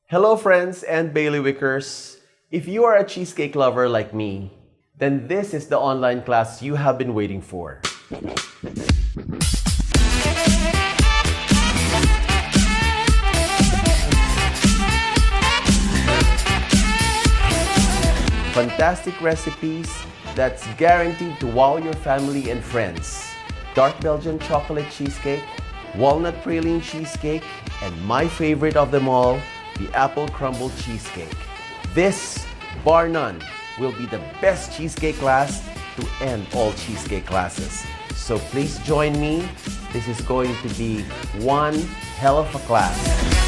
Hello friends and Bailiwickers! If you are a cheesecake lover like me, then this is the online class you have been waiting for. Fantastic recipes that's guaranteed to wow your family and friends. Dark Belgian chocolate cheesecake, walnut praline cheesecake, and my favorite of them all, the apple crumble cheesecake. This, bar none, will be the best cheesecake class to end all cheesecake classes. So please join me. This is going to be one hell of a class.